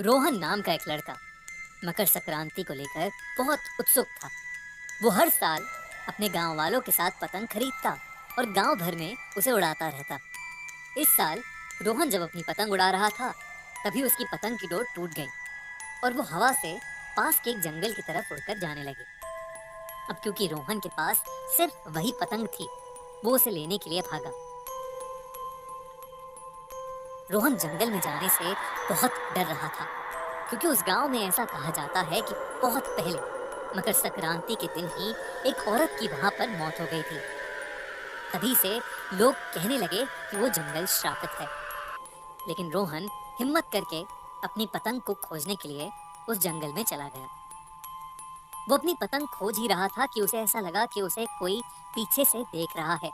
रोहन नाम का एक लड़का मकर संक्रांति को लेकर बहुत उत्सुक था। वो हर साल अपने गांव वालों के साथ पतंग खरीदता और गांव भर में उसे उड़ाता रहता। इस साल रोहन जब अपनी पतंग उड़ा रहा था, तभी उसकी पतंग की डोर टूट गई और वो हवा से पास के एक जंगल की तरफ उड़कर जाने लगी। अब क्योंकि रोहन के पास सिर्फ वही पतंग थी, वो उसे लेने के लिए भागा। रोहन जंगल में जाने से बहुत डर रहा था, क्योंकि उस गांव में ऐसा कहा जाता है कि बहुत पहले मकर संक्रांति के दिन ही एक औरत की वहां पर मौत हो गई थी। तभी से लोग कहने लगे कि वो जंगल श्रापित है। लेकिन रोहन हिम्मत करके अपनी पतंग को खोजने के लिए उस जंगल में चला गया। वो अपनी पतंग खोज ही रहा था कि उसे ऐसा लगा कि उसे कोई पीछे से देख रहा है।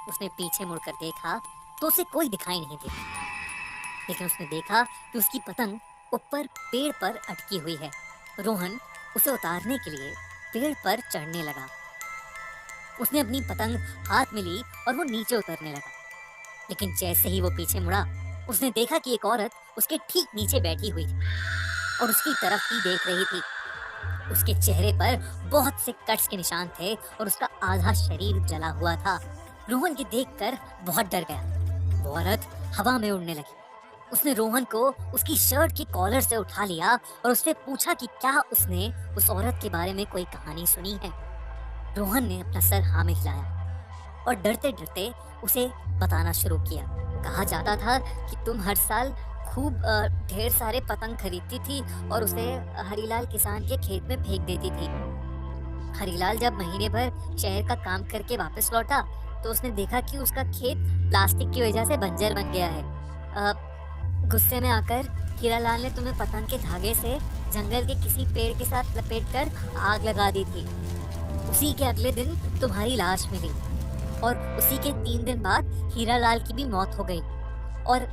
उसने पीछे मुड़कर देखा तो उसे कोई दिखाई नहीं दिया, लेकिन उसने देखा कि उसकी पतंग ऊपर पेड़ पर अटकी हुई है। रोहन उसे उतारने के लिए पेड़ पर चढ़ने लगा। उसने अपनी पतंग हाथ में ली और वो नीचे उतरने लगा, लेकिन जैसे ही वो पीछे मुड़ा, उसने देखा कि एक औरत उसके ठीक नीचे बैठी हुई थी और उसकी तरफ ही देख रही थी। उसके चेहरे पर बहुत से कट्स के निशान थे और उसका आधा शरीर जला हुआ था। रोहन के देखकर बहुत डर गया। वो औरत हवा में उड़ने लगी। उसने रोहन को उसकी शर्ट की कॉलर से उठा लिया और उससे पूछा कि क्या उसने उस औरत के बारे में कोई कहानी सुनी है। रोहन ने अपना सर हाँ में हिलाया और डरते डरते उसे बताना शुरू किया। कहा जाता था कि तुम हर साल खूब ढेर सारे पतंग खरीदती थी और उसे हरीलाल किसान के खेत में फेंक देती थी। हरीलाल जब महीने भर शहर का काम करके वापस लौटा तो उसने देखा कि उसका खेत प्लास्टिक की वजह से बंजर बन गया है। गुस्से में आकर हीरालाल ने तुम्हें पतंग के धागे से जंगल के किसी पेड़ के साथ लपेटकर आग लगा दी थी। उसी के अगले दिन तुम्हारी लाश मिली और उसी के 3 दिन बाद हीरालाल की भी मौत हो गई। और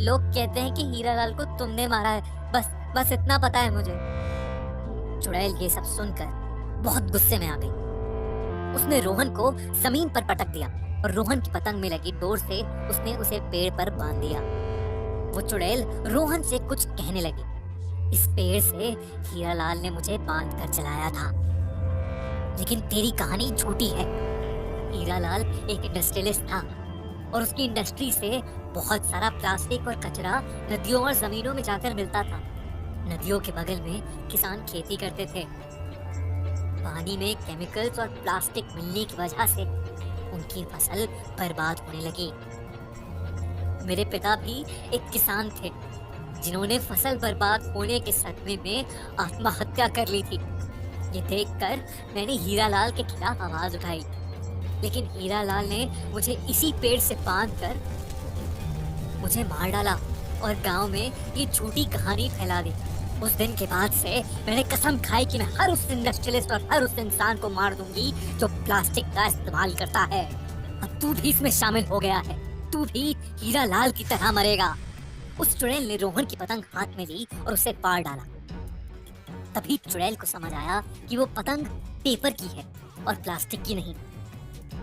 लोग कहते हैं कि हीरालाल को तुमने मारा है। बस इतना पता है मुझे। चुड़ैल ये सब सुनकर बहुत गुस्से में आ गई। उसने रोहन को जमीन पर पटक दिया और रोहन की पतंग में लगी डोर से उसने उसे पेड़ पर बांध दिया। वो चुड़ैल रोहन से कुछ कहने लगी। इस पेड़ से हीरालाल ने मुझे बांध कर चलाया था, लेकिन तेरी कहानी झूठी है। हीरालाल एक इंडस्ट्रियलिस्ट था और उसकी इंडस्ट्री से बहुत सारा प्लास्टिक और कचरा नदियों और जमीनों में जाकर मिलता था। नदियों के बगल में किसान खेती करते थे। पानी में केमिकल्स और प्लास्टिक मिलने की वजह से उनकी फसल बर्बाद होने लगी। मेरे पिता भी एक किसान थे, जिन्होंने फसल बर्बाद होने के सदमे में आत्महत्या कर ली थी। ये देखकर मैंने हीरालाल के खिलाफ आवाज उठाई, लेकिन हीरालाल ने मुझे इसी पेड़ से बांधकर मुझे मार डाला और गांव में ये झूठी कहानी फैला दी। उस दिन के बाद से मैंने कसम खाई कि मैं हर उस इंडस्ट्रियलिस्ट और हर उस इंसान को मार दूंगी जो प्लास्टिक का इस्तेमाल करता है। अब तू भी इसमें शामिल हो गया है, तू भी हीरालाल की तरह मरेगा। उस चुड़ैल ने रोहन की पतंग हाथ में ली और उसे पार डाला। तभी चुड़ैल को समझ आया कि वो पतंग पेपर की है और प्लास्टिक की नहीं।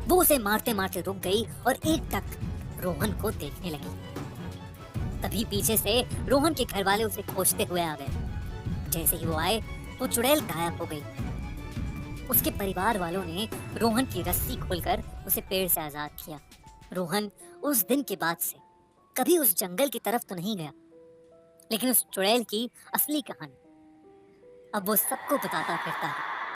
वो उसे मारते मारते रुक गई और एकटक रोहन को देखने लगी। तभी पीछे से रोहन के घर वाले उसे खोजते हुए आ गए। जैसे ही वो आए, वो चुड़ैल गायब हो गई। उसके परिवार वालों ने रोहन की रस्सी खोलकर उसे पेड़ से आजाद किया। रोहन उस दिन के बाद से कभी उस जंगल की तरफ तो नहीं गया, लेकिन उस चुड़ैल की असली कहानी अब वो सबको बताता फिरता है।